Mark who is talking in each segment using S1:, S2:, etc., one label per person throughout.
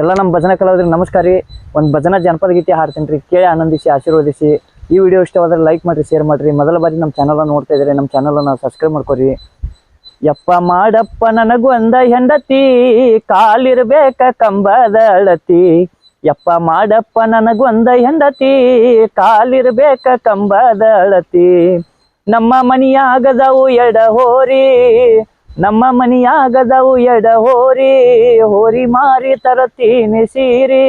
S1: ಎಲ್ಲ ನಮ್ಮ ಭಜನಾ ಕಲಾವಿದರಿಗೆ ನಮಸ್ಕಾರ ರೀ. ಒಂದು ಭಜನಾ ಜನಪದ ಗೀತೆ ಹಾಡ್ತೀನಿ ರೀ, ಕೇಳಿ ಆನಂದಿಸಿ ಆಶೀರ್ವದಿಸಿ. ಈ ವಿಡಿಯೋ ಇಷ್ಟವಾದ್ರೆ ಲೈಕ್ ಮಾಡಿರಿ, ಶೇರ್ ಮಾಡಿರಿ. ಮೊದಲ ಬಾರಿ ನಮ್ಮ ಚಾನಲ್ ನೋಡ್ತಾ ಇದ್ದೀರಿ, ನಮ್ಮ ಚಾನಲನ್ನು ಸಬ್ಸ್ಕ್ರೈಬ್ ಮಾಡ್ಕೊರಿ. ಯಪ್ಪ ಮಾಡಪ್ಪ ನನಗೊಂದ ಹೆಂಡತಿ, ಕಾಲಿರ್ಬೇಕ ಕಂಬದ ಅಳತಿ. ಯಪ್ಪ ಮಾಡಪ್ಪ ನನಗೊಂದ ಹೆಂಡತಿ, ಕಾಲಿರ್ಬೇಕ ಕಂಬದ ಅಳತಿ. ನಮ್ಮ ಮನಿಯಾಗದವು ಎಡ ಹೋರಿ, ನಮ್ಮ ಮನಿಯಾಗದವು ಎಡ ಹೋರಿ, ಹೋರಿ ಮಾರಿ ತರತೀನಿ ಸೀರಿ.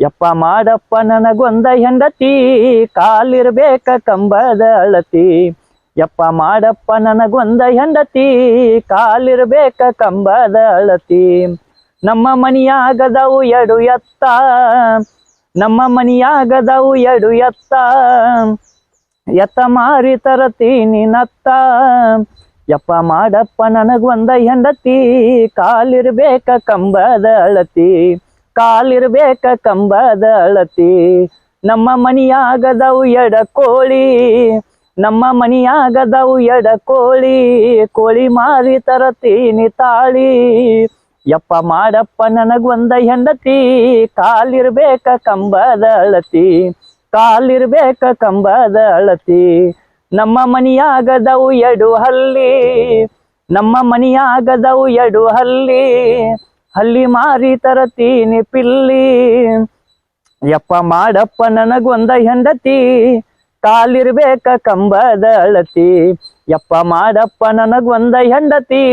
S1: ಯಪ್ಪ ಮಾಡಪ್ಪ ನನಗೊಂದ ಹೆಂಡತಿ, ಕಾಲಿರ್ಬೇಕ ಕಂಬದ ಅಳತಿ. ಯಪ್ಪ ಮಾಡಪ್ಪ ನನಗೊಂದ ಹೆಂಡತಿ, ಕಾಲಿರ್ಬೇಕ ಕಂಬದ ಅಳತಿ. ನಮ್ಮ ಮನಿಯಾಗದವು ಎಡು ಎತ್ತ, ನಮ್ಮ ಮನಿಯಾಗದವು ಎಡು ಎತ್ತ, ಎತ್ತ ಮಾರಿ ತರತೀನಿ ನತ್ತ. ಯಪ್ಪ ಮಾಡಪ್ಪ ನನಗೊಂದ ಹೆಂಡತಿ, ಕಾಲಿರ್ಬೇಕ ಕಂಬದ ಅಳತಿ, ಕಾಲಿರ್ಬೇಕ ಕಂಬದ ಅಳತಿ. ನಮ್ಮ ಮನಿಯಾಗದವು ಎಡ ಕೋಳಿ, ನಮ್ಮ ಮನಿಯಾಗದವು ಎಡ ಕೋಳಿ, ಕೋಳಿ ಮಾರಿ ತರತೀನಿ ತಾಳಿ. ಯಪ್ಪ ಮಾಡಪ್ಪ ನನಗೊಂದ ಹೆಂಡತಿ, ಕಾಲಿರ್ಬೇಕ ಕಂಬದ ಅಳತಿ, ಕಾಲಿರ್ಬೇಕ ಕಂಬದ ಅಳತಿ. ನಮ್ಮ ಮನಿಯಾಗದವು ಎಡು ಹಲ್ಲಿ, ನಮ್ಮ ಮನಿಯಾಗದವು ಎಡು ಹಲ್ಲಿ, ಹಲ್ಲಿ ಮಾರಿ ತರತೀನಿ ಪಿಲ್ಲಿ. ಯಪ್ಪ ಮಾಡಪ್ಪ ನನಗೊಂದ ಹೆಂಡತಿ, ಕಾಲಿರ್ಬೇಕ ಕಂಬದ ಅಳತಿ. ಯಪ್ಪ ಮಾಡಪ್ಪ ನನಗೊಂದ ಹೆಂಡತಿ,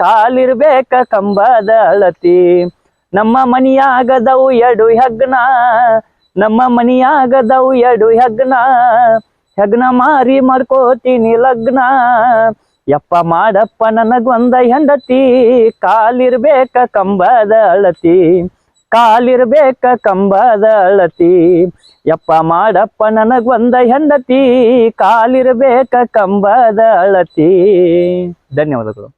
S1: ಕಾಲಿರ್ಬೇಕ ಕಂಬದ ಅಳತಿ. ನಮ್ಮ ಮನಿಯಾಗದವು ಎಡು ಹೆಗ್ನ, ನಮ್ಮ ಮನಿಯಾಗದವು ಎಡು ಹೆಗ್ನ, ಹೆಗ್ನ ಮಾರಿ ಮಾಡ್ಕೋತೀನಿ ಲಗ್ನ. ಯಪ್ಪ ಮಾಡಪ್ಪ ನನಗೊಂದ ಹೆಂಡತಿ, ಕಾಲಿರ್ಬೇಕ ಕಂಬದ ಅಳತಿ, ಕಾಲಿರ್ಬೇಕ ಕಂಬದ ಅಳತಿ. ಯಪ್ಪ ಮಾಡಪ್ಪ ನನಗೊಂದ ಹೆಂಡತಿ, ಕಾಲಿರ್ಬೇಕ ಕಂಬದ ಅಳತಿ. ಧನ್ಯವಾದಗಳು.